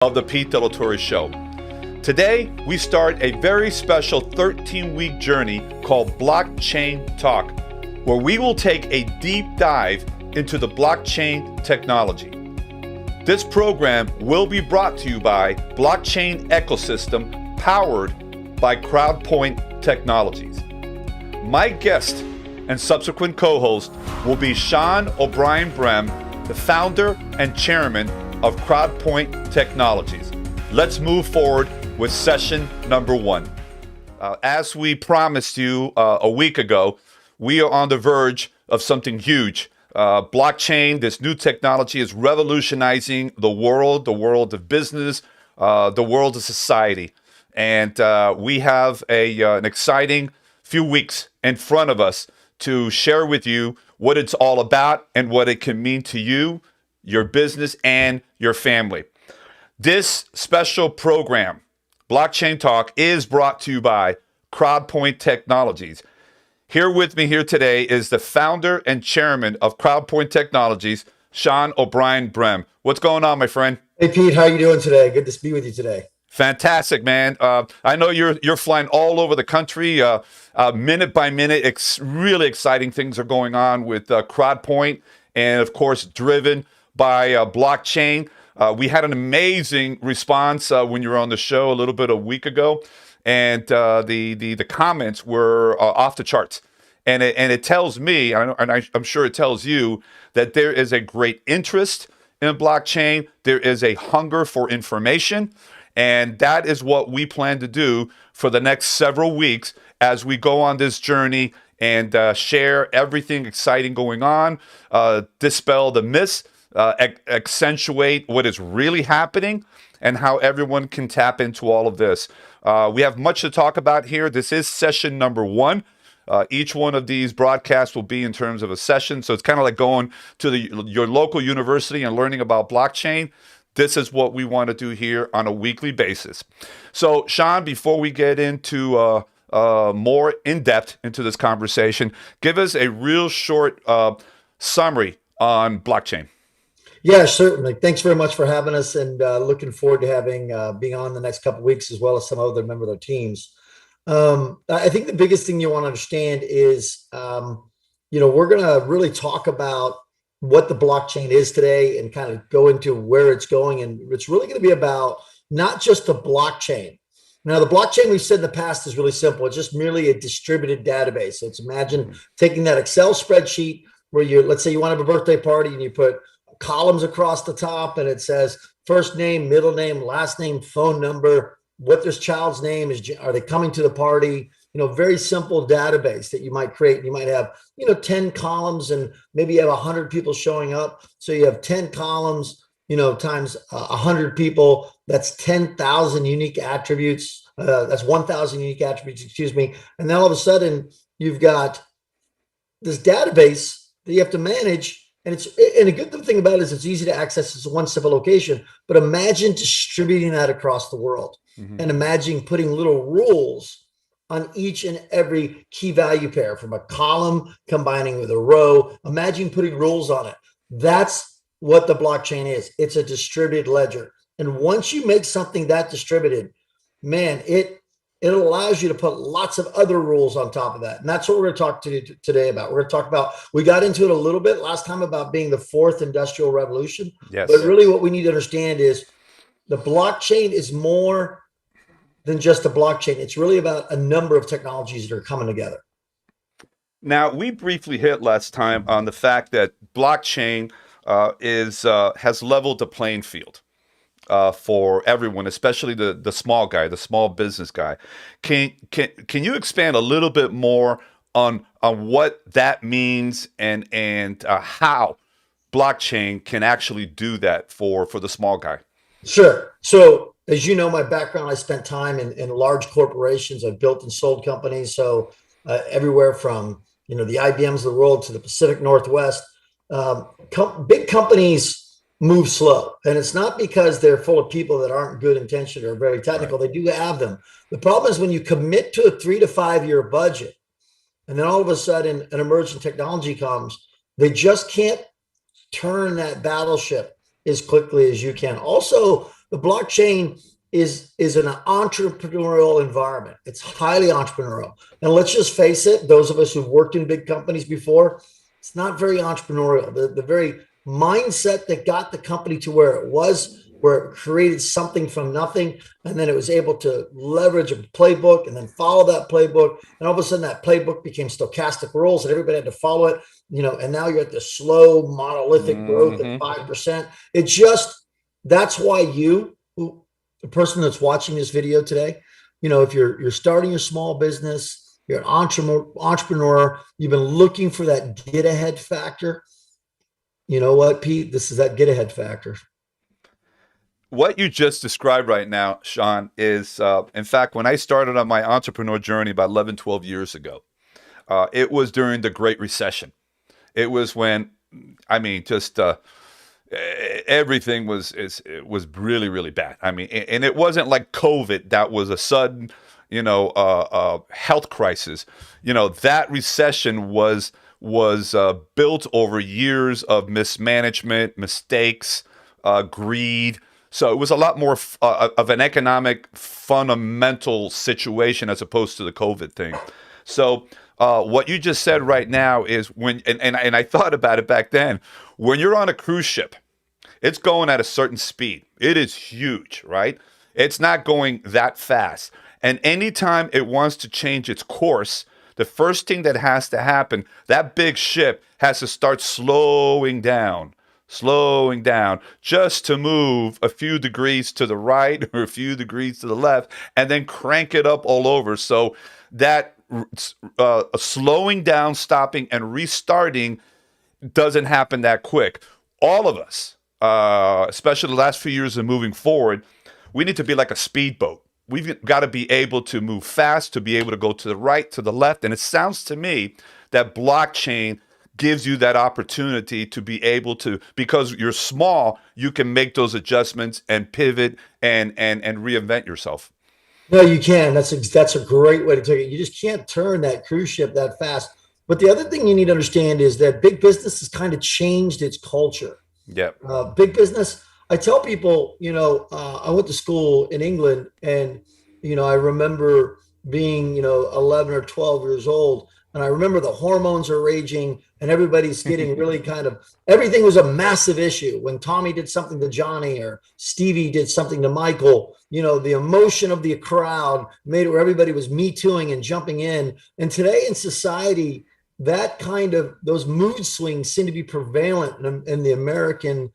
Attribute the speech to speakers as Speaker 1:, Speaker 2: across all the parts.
Speaker 1: of the Pete Delatorre Show. Today, we start a very special 13-week journey called Blockchain Talk, where we will take a deep dive into the blockchain technology. This program will be brought to you by Blockchain Ecosystem, powered by CrowdPoint Technologies. My guest and subsequent co-host will be Sean O'Brien Brem, the founder and chairman of CrowdPoint Technologies. Let's move forward with session number one. As we promised you a week ago, we are on the verge of something huge. Blockchain, this new technology, is revolutionizing the world of business, the world of society. And we have an exciting few weeks in front of us to share with you what it's all about and what it can mean to you, your business, and your family. This special program, Blockchain Talk, is brought to you by CrowdPoint Technologies. Here with me here today is the founder and chairman of CrowdPoint Technologies, Sean O'Brien Brem. What's going on, my friend?
Speaker 2: Hey, Pete, how are you doing today? Good to be with you today.
Speaker 1: Fantastic, man. I know you're flying all over the country, minute by minute. Really exciting things are going on with CrowdPoint, and of course, driven by blockchain. We had an amazing response when you were on the show a week ago, and the comments were off the charts. And it tells me, and I'm sure it tells you, that there is a great interest in blockchain. There is a hunger for information. And that is what we plan to do for the next several weeks as we go on this journey and share everything exciting going on, dispel the myths, accentuate what is really happening, and how everyone can tap into all of this. We have much to talk about here. This is session number one. Each one of these broadcasts will be in terms of a session. So it's kind of like going to your local university and learning about blockchain. This is what we want to do here on a weekly basis. So, Sean, before we get into more in-depth into this conversation, give us a real short summary on blockchain.
Speaker 2: Yeah, certainly. Thanks very much for having us, and looking forward to having being on the next couple of weeks, as well as some other members of our teams. I think the biggest thing you want to understand is, we're going to really talk about what the blockchain is today and kind of go into where it's going. And it's really going to be about not just the blockchain. Now, the blockchain we've said in the past is really simple. It's just merely a distributed database. So it's imagine taking that Excel spreadsheet where let's say you want to have a birthday party and you put columns across the top and it says first name, middle name, last name, phone number, what this child's name is, are they coming to the party? Very simple database that you might create. You might have, 10 columns and maybe you have 100 people showing up. So you have 10 columns, times 100 people. That's 10,000 unique attributes. That's 1,000 unique attributes, excuse me. And then all of a sudden you've got this database that you have to manage. And a good thing about it is it's easy to access. It's one simple location, but imagine distributing that across the world, and imagine putting little rules on each and every key value pair, from a column combining with a row. Imagine putting rules on it. That's what the blockchain is. It's a distributed ledger. And once you make something that distributed, man, it allows you to put lots of other rules on top of that. And that's what we're going to talk to you today about. We're going to talk about, we got into it a little bit last time about being the fourth industrial revolution.
Speaker 1: Yes.
Speaker 2: But really what we need to understand is the blockchain is more than just a blockchain. It's really about a number of technologies that are coming together.
Speaker 1: Now, we briefly hit last time on the fact that blockchain has leveled the playing field for everyone, especially the small guy, the small business guy. Can you expand a little bit more on what that means and how blockchain can actually do that for the small guy?
Speaker 2: Sure. So, as you know, my background, I spent time in large corporations. I've built and sold companies. So everywhere from, the IBMs of the world to the Pacific Northwest. Big companies move slow. And it's not because they're full of people that aren't good intentioned or very technical. Right. They do have them. The problem is when you commit to a 3 to 5 year budget, and then all of a sudden an emerging technology comes, they just can't turn that battleship as quickly as you can. Also, The blockchain is an entrepreneurial environment. It's highly entrepreneurial. And let's just face it, those of us who've worked in big companies before, it's not very entrepreneurial. The very mindset that got the company to where it was, where it created something from nothing, and then it was able to leverage a playbook and then follow that playbook. And all of a sudden that playbook became stochastic rules and everybody had to follow it, and now you're at the slow monolithic growth at 5%. It just, that's why the person that's watching this video today, if you're starting a small business, you're an entrepreneur, you've been looking for that get ahead factor. You know what, Pete? This is that get ahead factor.
Speaker 1: What you just described right now, Sean, is, in fact, when I started on my entrepreneur journey about 11, 12 years ago, it was during the Great Recession. It was when, everything was really, really bad. And it wasn't like COVID that was a sudden, health crisis. That recession was built over years of mismanagement, mistakes, greed. So it was a lot more of an economic fundamental situation as opposed to the COVID thing. So what you just said right now is and I thought about it back then, when you're on a cruise ship, it's going at a certain speed. It is huge, right? It's not going that fast. And anytime it wants to change its course, the first thing that has to happen, that big ship has to start slowing down just to move a few degrees to the right or a few degrees to the left and then crank it up all over. So that slowing down, stopping, and restarting doesn't happen that quick. All of us, especially the last few years and moving forward, we need to be like a speedboat. We've got to be able to move fast, to be able to go to the right, to the left. And it sounds to me that blockchain gives you that opportunity to be able to, because you're small, you can make those adjustments and pivot and reinvent yourself.
Speaker 2: No, you can. That's a great way to take it. You just can't turn that cruise ship that fast. But the other thing you need to understand is that big business has kind of changed its culture.
Speaker 1: Yeah.
Speaker 2: Big business. I tell people, I went to school in England, and I remember being 11 or 12 years old, and I remember the hormones are raging and everybody's getting really everything was a massive issue. When Tommy did something to Johnny or Stevie did something to Michael, the emotion of the crowd made it where everybody was me tooing and jumping in. And today in society, that those mood swings seem to be prevalent in the American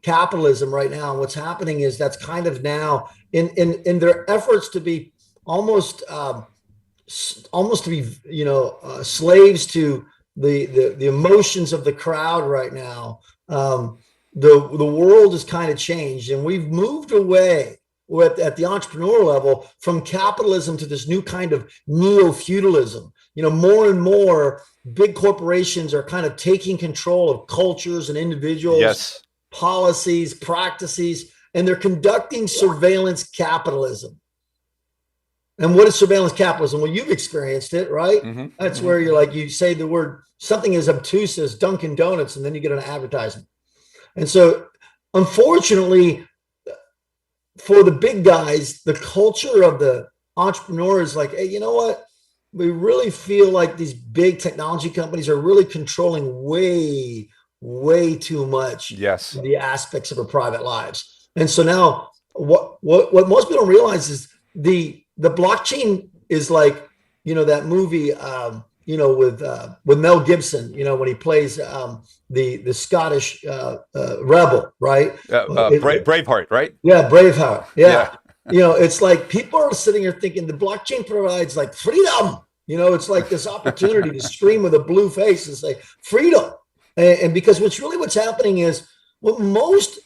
Speaker 2: capitalism right now. And what's happening is that's now in their efforts to be almost to be slaves to the emotions of the crowd right now. The world has kind of changed, and we've moved away at the entrepreneur level from capitalism to this new kind of neo-feudalism. More and more big corporations are kind of taking control of cultures and individuals, policies, practices, and they're conducting surveillance capitalism. And what is surveillance capitalism? Well, you've experienced it, right? Mm-hmm. That's where you say the word, something as obtuse as Dunkin' Donuts, and then you get an advertisement. And so, unfortunately, for the big guys, the culture of the entrepreneur is like, hey, you know what? We really feel like these big technology companies are really controlling way, way too much the aspects of our private lives. And so now what most people don't realize is the blockchain is like, that movie, with Mel Gibson, when he plays the Scottish rebel, right?
Speaker 1: Braveheart, right?
Speaker 2: Yeah, Braveheart. Yeah. It's like people are sitting here thinking the blockchain provides like freedom. It's like this opportunity to scream with a blue face and say freedom. And because what's happening is what most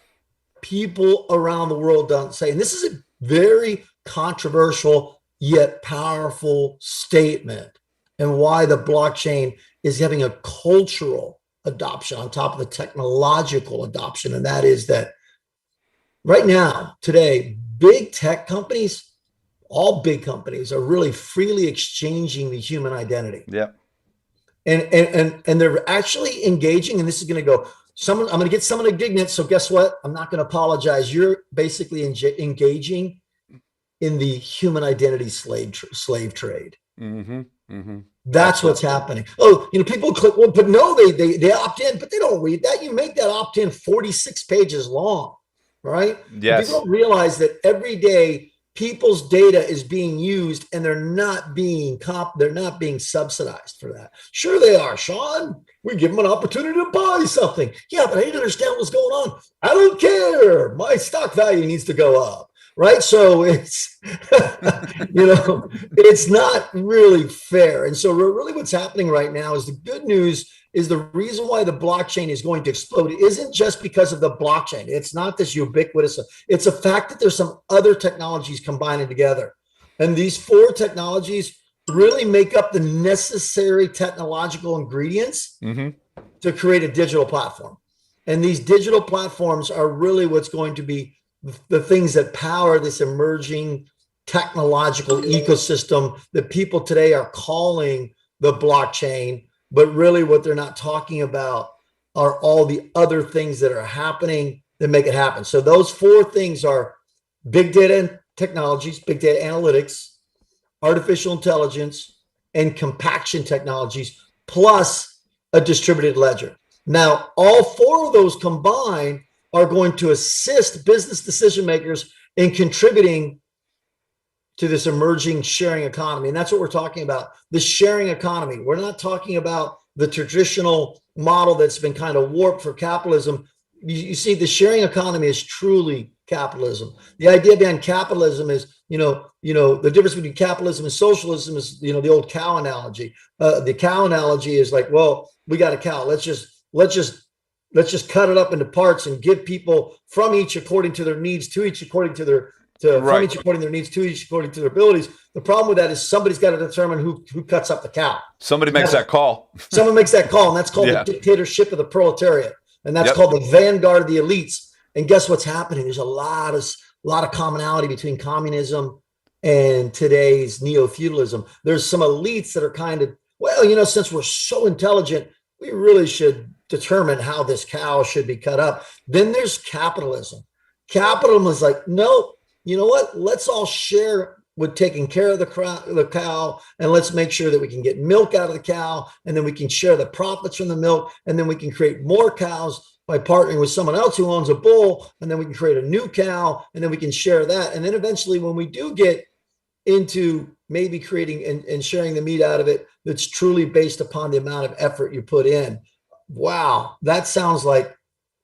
Speaker 2: people around the world don't say, and this is a very controversial yet powerful statement, and why the blockchain is having a cultural adoption on top of the technological adoption. And that is that right now, today, big tech companies, all big companies, are really freely exchanging the human identity.
Speaker 1: Yeah.
Speaker 2: And they're actually engaging, and this is going to go I'm going to get someone indignant. So guess what? I'm not going to apologize. You're basically engaging in the human identity slave trade.
Speaker 1: Mm-hmm. Mm-hmm.
Speaker 2: That's
Speaker 1: Absolutely.
Speaker 2: what's happening. Oh, people click, well, but no, they opt in, but they don't read that. You make that opt in 46 pages long, right? And people
Speaker 1: Yes.
Speaker 2: don't realize that every day people's data is being used and they're not being subsidized for that. Sure they are, Sean. We give them an opportunity to buy something. Yeah, but I didn't understand what's going on. I don't care. My stock value needs to go up. Right. So it's, it's not really fair. And so really what's happening right now is the good news is the reason why the blockchain is going to explode isn't just because of the blockchain. It's not this ubiquitous. It's a fact that there's some other technologies combining together. And these four technologies really make up the necessary technological ingredients to create a digital platform. And these digital platforms are really what's going to be the things that power this emerging technological ecosystem that people today are calling the blockchain, but really what they're not talking about are all the other things that are happening that make it happen. So those four things are big data technologies, big data analytics, artificial intelligence, and compaction technologies, plus a distributed ledger. Now, all four of those combined are going to assist business decision makers in contributing to this emerging sharing economy. And that's what we're talking about, the sharing economy. We're not talking about the traditional model that's been kind of warped for capitalism. You see, the sharing economy is truly capitalism. The idea behind capitalism is, the difference between capitalism and socialism is, the old cow analogy. The cow analogy is like, well, we got a cow. Let's just cut it up into parts and give people from each according to their needs, to each according to their from each according to their needs, to each according to their abilities. The problem with that is somebody's got to determine who cuts up the cow.
Speaker 1: Somebody makes that call.
Speaker 2: Someone makes that call, and that's called the dictatorship of the proletariat, and that's called the vanguard of the elites. And guess what's happening? There's a lot of commonality between communism and today's neo-feudalism. There's some elites that are kind of, since we're so intelligent, we really should determine how this cow should be cut up. Then there's capitalism. Capitalism is like, no, you know what? Let's all share with taking care of the cow, and let's make sure that we can get milk out of the cow, and then we can share the profits from the milk, and then we can create more cows by partnering with someone else who owns a bull, and then we can create a new cow, and then we can share that. And then eventually, when we do get into maybe creating and sharing the meat out of it, that's truly based upon the amount of effort you put in. Wow, that sounds like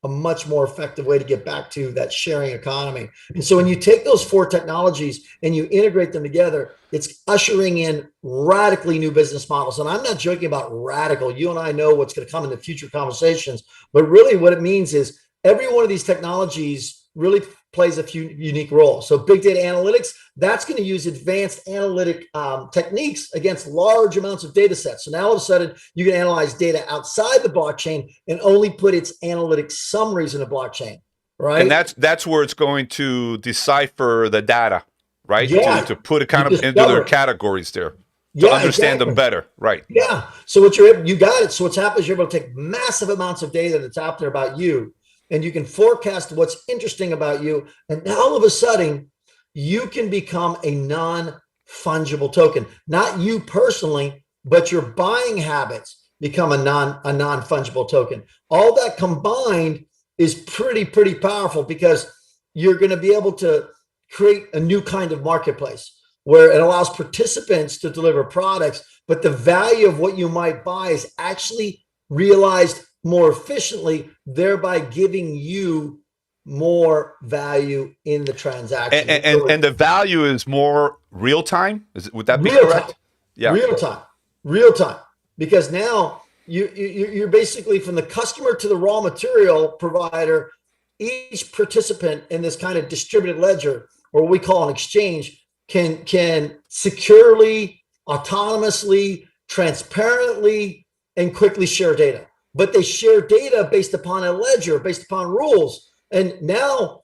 Speaker 2: a much more effective way to get back to that sharing economy. And so when you take those four technologies and you integrate them together, it's ushering in radically new business models. And I'm not joking about radical. You and I know what's going to come in the future conversations, but really what it means is every one of these technologies really plays a few unique roles. So big data analytics, that's going to use advanced analytic techniques against large amounts of data sets. So now all of a sudden you can analyze data outside the blockchain and only put its analytic summaries in a blockchain, right?
Speaker 1: And that's where it's going to decipher the data, right?
Speaker 2: Yeah.
Speaker 1: To put it kind of into their categories there. To understand them better, right?
Speaker 2: Yeah. So you got it. So what's happened is you're able to take massive amounts of data that's out there about you, and you can forecast what's interesting about you. And now all of a sudden, you can become a non-fungible token. Not you personally, but your buying habits become a non-fungible token. All that combined is pretty powerful, because you're going to be able to create a new kind of marketplace where it allows participants to deliver products, but the value of what you might buy is actually realized more efficiently, thereby giving you more value in the transaction.
Speaker 1: And the value is more real time? Would that be
Speaker 2: real
Speaker 1: correct?
Speaker 2: Time.
Speaker 1: Yeah.
Speaker 2: Real time. Because now you're basically, from the customer to the raw material provider, each participant in this kind of distributed ledger, or what we call an exchange, can securely, autonomously, transparently, and quickly share data. But they share data based upon a ledger, based upon rules. And now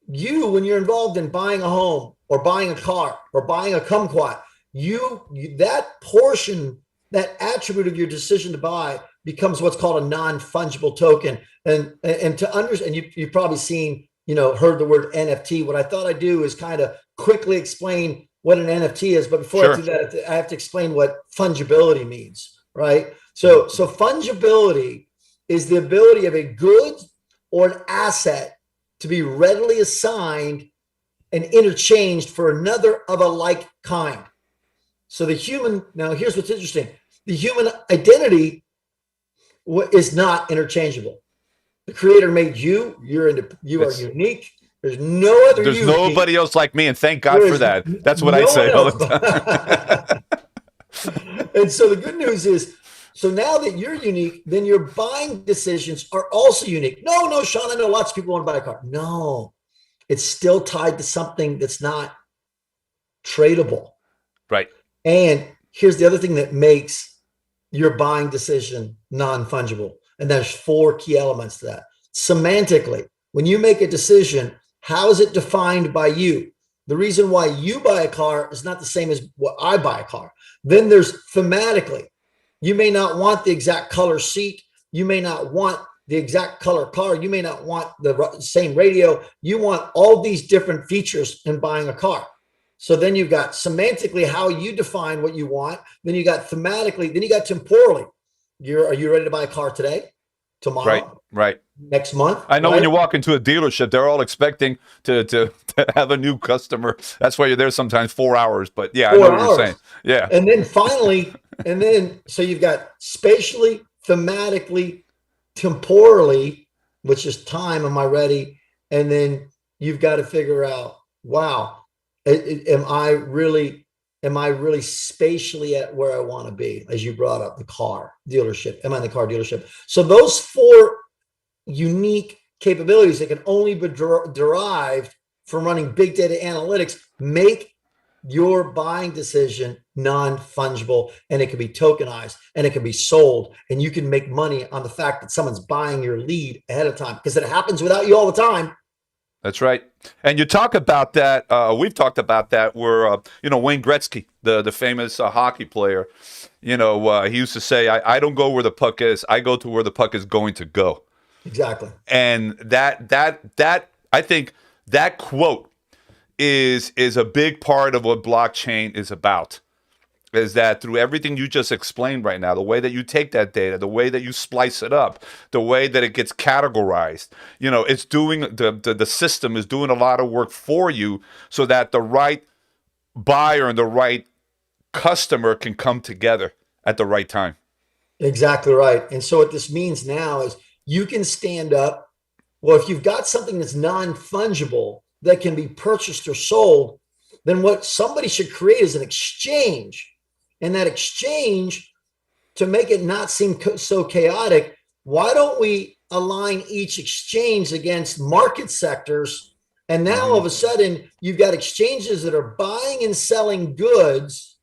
Speaker 2: when you're involved in buying a home or buying a car or buying a kumquat, that portion, that attribute of your decision to buy becomes what's called a non-fungible token. And to understand, you've probably seen, heard the word NFT. What I thought I'd do is kind of quickly explain what an NFT is. But before I do that, I have to explain what fungibility means, right? So fungibility is the ability of a good or an asset to be readily assigned and interchanged for another of a like kind. So now here's what's interesting. The human identity is not interchangeable. The creator made you. You are unique. There's no other
Speaker 1: There's nobody else like me, and thank God for that. That's what I say all the
Speaker 2: time. And so the good news is, so now that you're unique, then your buying decisions are also unique. No, Sean, I know lots of people want to buy a car. No, it's still tied to something that's not tradable.
Speaker 1: Right.
Speaker 2: And here's the other thing that makes your buying decision non-fungible. And there's 4 key elements to that. Semantically, when you make a decision, how is it defined by you? The reason why you buy a car is not the same as what I buy a car. Then there's thematically. You may not want the exact color seat. You may not want the exact color car. You may not want the same radio. You want all these different features in buying a car. So then you've got semantically how you define what you want. Then you got thematically. Then you got temporally. Are you ready to buy a car today? Tomorrow?
Speaker 1: Right.
Speaker 2: Next month?
Speaker 1: I know when you walk into a dealership, they're all expecting to have a new customer. That's why you're there sometimes 4 hours. But yeah, I know what you're saying. Yeah.
Speaker 2: And then finally, so you've got spatially, thematically, temporally, which is time. Am I ready? And then you've got to figure out, wow, am I really spatially at where I want to be? As you brought up, the car dealership. Am I in the car dealership? So those 4 unique capabilities that can only be derived from running big data analytics make your buying decision non-fungible, and it can be tokenized and it can be sold, and you can make money on the fact that someone's buying your lead ahead of time, because it happens without you all the time.
Speaker 1: That's right. And you talk about that. We've talked about that where, Wayne Gretzky, the famous hockey player, he used to say, I don't go where the puck is. I go to where the puck is going to go.
Speaker 2: Exactly.
Speaker 1: And that I think that quote is a big part of what blockchain is about. Is that through everything you just explained right now, the way that you take that data, the way that you splice it up, the way that it gets categorized, it's doing the system is doing a lot of work for you so that the right buyer and the right customer can come together at the right time.
Speaker 2: Exactly right. And so what this means now is you can stand up. Well, if you've got something that's non-fungible that can be purchased or sold, then what somebody should create is an exchange. And that exchange, to make it not seem so chaotic, why don't we align each exchange against market sectors? And now all of a sudden, you've got exchanges that are buying and selling goods,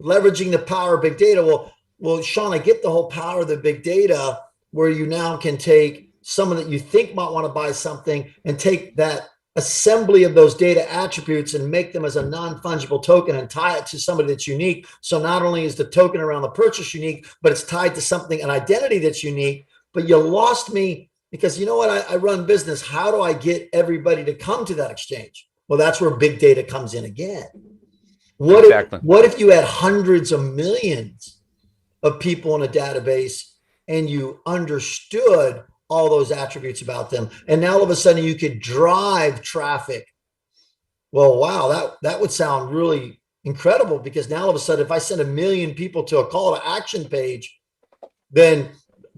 Speaker 2: leveraging the power of big data. Well, Sean, I get the whole power of the big data, where you now can take someone that you think might want to buy something and take that assembly of those data attributes and make them as a non-fungible token and tie it to somebody that's unique. So not only is the token around the purchase unique, but it's tied to something, an identity that's unique. But you lost me because you know what? I run business. How do I get everybody to come to that exchange? Well, that's where big data comes in again. What if you had hundreds of millions of people in a database and you understood all those attributes about them, and now all of a sudden you could drive traffic? Well, wow, that would sound really incredible, because now all of a sudden, if I send 1 million people to a call to action page, then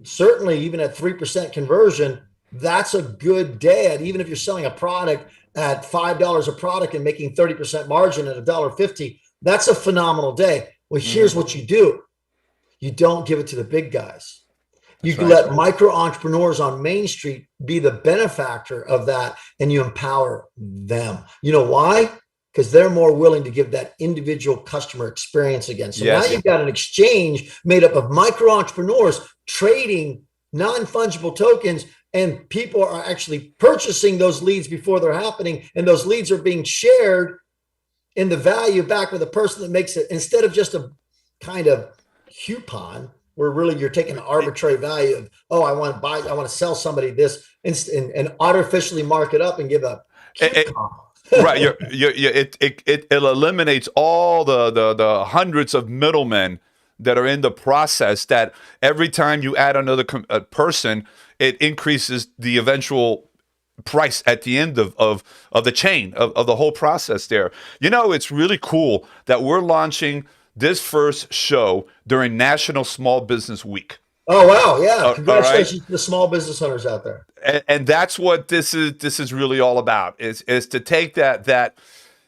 Speaker 2: certainly even at 3% conversion, that's a good day. And even if you're selling a product at $5 a product and making 30% margin at $1.50, that's a phenomenal day. Well, here's what you do. You don't give it to the big guys. You let micro entrepreneurs on Main Street be the benefactor of that, and you empower them. You know why? Because they're more willing to give that individual customer experience again. So now you've got an exchange made up of micro entrepreneurs trading non-fungible tokens, and people are actually purchasing those leads before they're happening, and those leads are being shared in the value back with the person that makes it, instead of just a kind of coupon, where really you're taking an arbitrary value of, oh, I want to sell somebody this and artificially mark it up and give a coupon.
Speaker 1: Right, it eliminates all the hundreds of middlemen that are in the process. That every time you add another person, it increases the eventual price at the end of the chain of the whole process. There, it's really cool that we're launching this first show during National Small Business Week.
Speaker 2: Oh wow! Yeah, congratulations to the small business owners out there.
Speaker 1: And that's what this is really all about. Is to take that.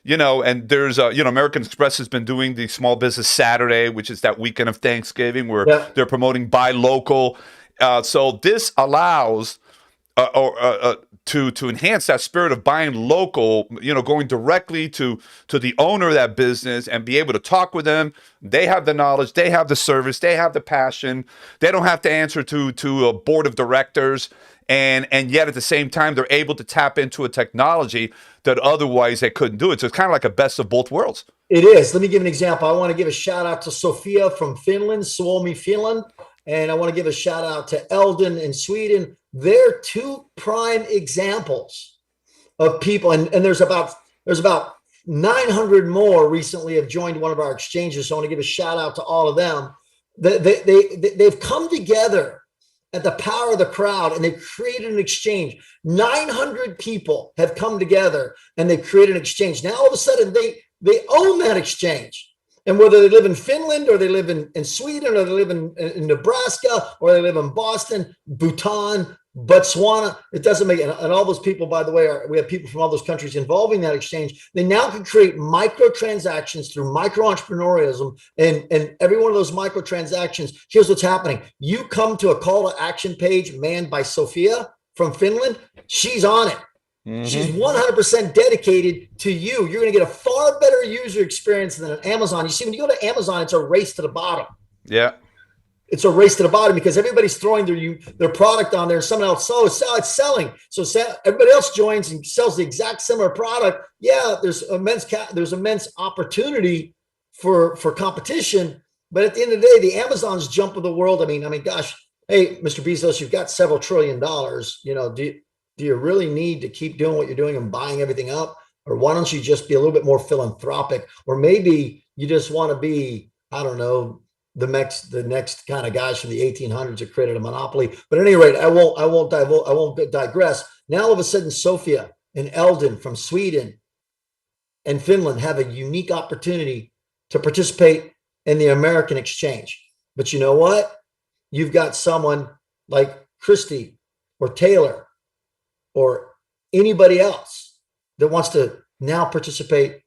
Speaker 1: And there's American Express has been doing the Small Business Saturday, which is that weekend of Thanksgiving where they're promoting buy local. So this allows to enhance that spirit of buying local, going directly to the owner of that business and be able to talk with them. They have the knowledge, they have the service, they have the passion. They don't have to answer to a board of directors. And yet at the same time, they're able to tap into a technology that otherwise they couldn't do it. So it's kind of like a best of both worlds.
Speaker 2: It is. Let me give an example. I want to give a shout out to Sofia from Finland, Suomi, Finland. And I want to give a shout out to Eldon in Sweden. They're two prime examples of people. And there's about 900 more recently have joined one of our exchanges. So I want to give a shout out to all of them. They've come together at the power of the crowd, and they've created an exchange. 900 people have come together and they've created an exchange. Now all of a sudden they own that exchange. And whether they live in Finland or they live in Sweden or they live in Nebraska or they live in Boston, Bhutan, Botswana, it doesn't make, and all those people, by the way, we have people from all those countries involving that exchange. They now can create microtransactions through micro-entrepreneurialism, and every one of those microtransactions, here's what's happening. You come to a call to action page manned by Sophia from Finland, she's on it. Mm-hmm. She's 100% dedicated to you. You're going to get a far better user experience than an Amazon. You see, when you go to Amazon, it's a race to the bottom.
Speaker 1: Yeah.
Speaker 2: It's a race to the bottom because everybody's throwing their product on there. And someone else, it's selling. So everybody else joins and sells the exact similar product. Yeah, there's immense opportunity for competition. But at the end of the day, the Amazon's jump of the world. I mean, gosh, hey, Mr. Bezos, you've got several $1 trillion. Do you really need to keep doing what you're doing and buying everything up? Or why don't you just be a little bit more philanthropic? Or maybe you just want to be, I don't know, the next kind of guys from the 1800s that created a monopoly. But at any rate, I won't digress. Now all of a sudden, Sofia and Eldon from Sweden and Finland have a unique opportunity to participate in the American exchange. But you know what? You've got someone like Christy or Taylor or anybody else that wants to now participate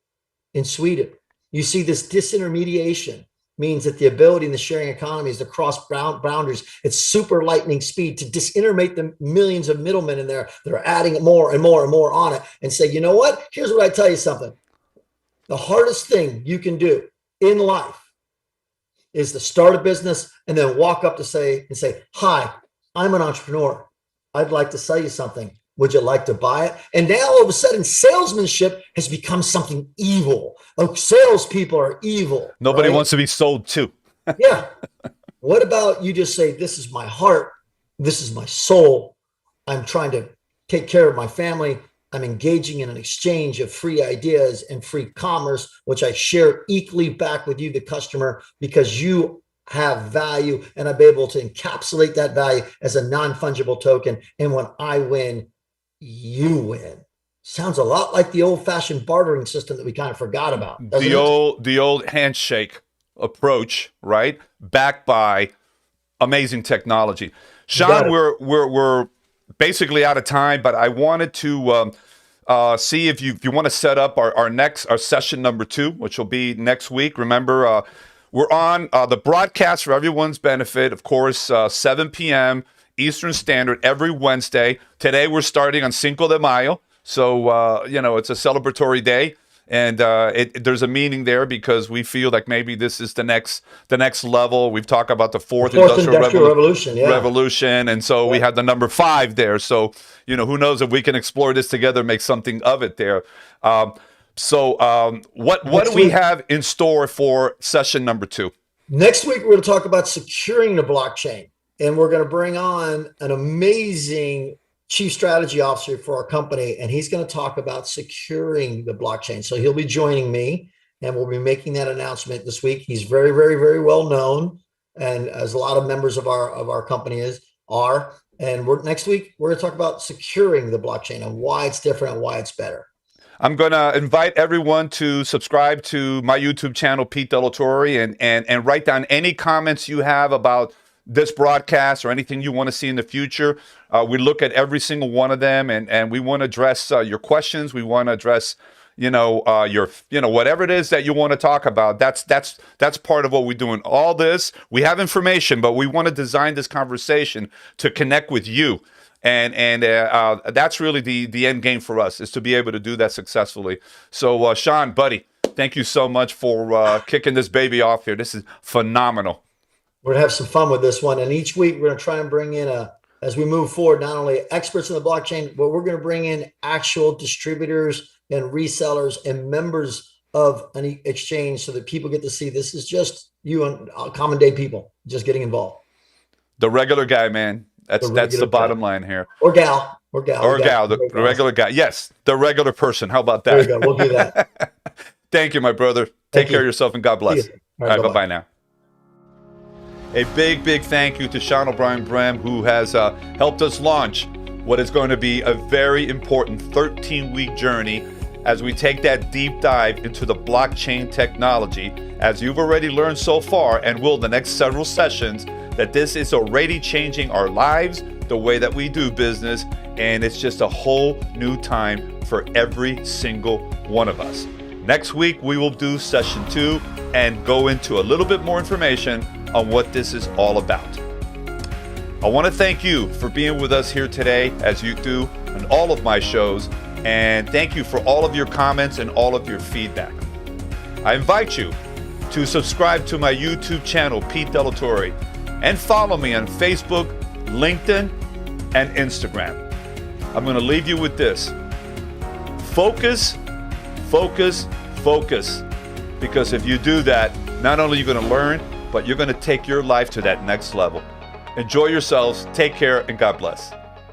Speaker 2: in Sweden. You see, this disintermediation means that the ability in the sharing economy is to cross boundaries. It's super lightning speed to disintermediate the millions of middlemen in there that are adding more and more and more on it and say, you know what? Here's what I tell you something. The hardest thing you can do in life is to start a business and then walk up to say, hi, I'm an entrepreneur. I'd like to sell you something. Would you like to buy it? And now all of a sudden, salesmanship has become something evil. Like salespeople are evil.
Speaker 1: Nobody wants to be sold to.
Speaker 2: Yeah. What about you just say, this is my heart. This is my soul. I'm trying to take care of my family. I'm engaging in an exchange of free ideas and free commerce, which I share equally back with you, the customer, because you have value and I'll be able to encapsulate that value as a non-fungible token. And when I win, you win. Sounds a lot like the old-fashioned bartering system that we kind of forgot about.
Speaker 1: The old handshake approach, right? Backed by amazing technology. Sean, we're basically out of time, but I wanted to see if you want to set up our session number 2, which will be next week. Remember, we're on the broadcast for everyone's benefit, of course, 7 p.m. Eastern Standard every Wednesday. Today we're starting on Cinco de Mayo, so it's a celebratory day, and there's a meaning there because we feel like maybe this is the next level. We've talked about the fourth industrial revolution, and so we have the number 5 there. So who knows if we can explore this together, make something of it there. What do we have in store for session number 2?
Speaker 2: Next week, we're going to talk about securing the blockchain. And we're going to bring on an amazing chief strategy officer for our company. And he's going to talk about securing the blockchain. So he'll be joining me and we'll be making that announcement this week. He's very, very, very well known. And as a lot of members of our company are. And next week, we're going to talk about securing the blockchain and why it's different and why it's better.
Speaker 1: I'm going to invite everyone to subscribe to my YouTube channel, Pete Delatorre, and write down any comments you have about this broadcast or anything you want to see in the future. We look at every single one of them, and we want to address your questions. We want to address, whatever it is that you want to talk about. That's part of what we're doing. All this, we have information, but we want to design this conversation to connect with you. And that's really the end game for us, is to be able to do that successfully. So, Sean, buddy, thank you so much for kicking this baby off here. This is phenomenal.
Speaker 2: We're going to have some fun with this one. And each week, we're going to try and bring in, as we move forward, not only experts in the blockchain, but we're going to bring in actual distributors and resellers and members of an exchange so that people get to see this is just you and common day people just getting involved.
Speaker 1: The regular guy, man. That's the bottom line here.
Speaker 2: Or gal,
Speaker 1: the regular guy. Yes, the regular person. How about that?
Speaker 2: There you go. We'll do that.
Speaker 1: Thank you, my brother. Take care of yourself and God bless.
Speaker 2: All right,
Speaker 1: bye-bye now. A big thank you to Sean O'Brien Brem, who has helped us launch what is going to be a very important 13-week journey as we take that deep dive into the blockchain technology. As you've already learned so far, and will the next several sessions, that this is already changing our lives, the way that we do business, and it's just a whole new time for every single one of us. Next week, we will do session 2 and go into a little bit more information on what this is all about. I want to thank you for being with us here today, as you do on all of my shows, and thank you for all of your comments and all of your feedback. I invite you to subscribe to my YouTube channel, Pete Delatorre, and follow me on Facebook, LinkedIn, and Instagram. I'm going to leave you with this. Focus, focus, focus. Because if you do that, not only are you going to learn, but you're going to take your life to that next level. Enjoy yourselves. Take care, and God bless.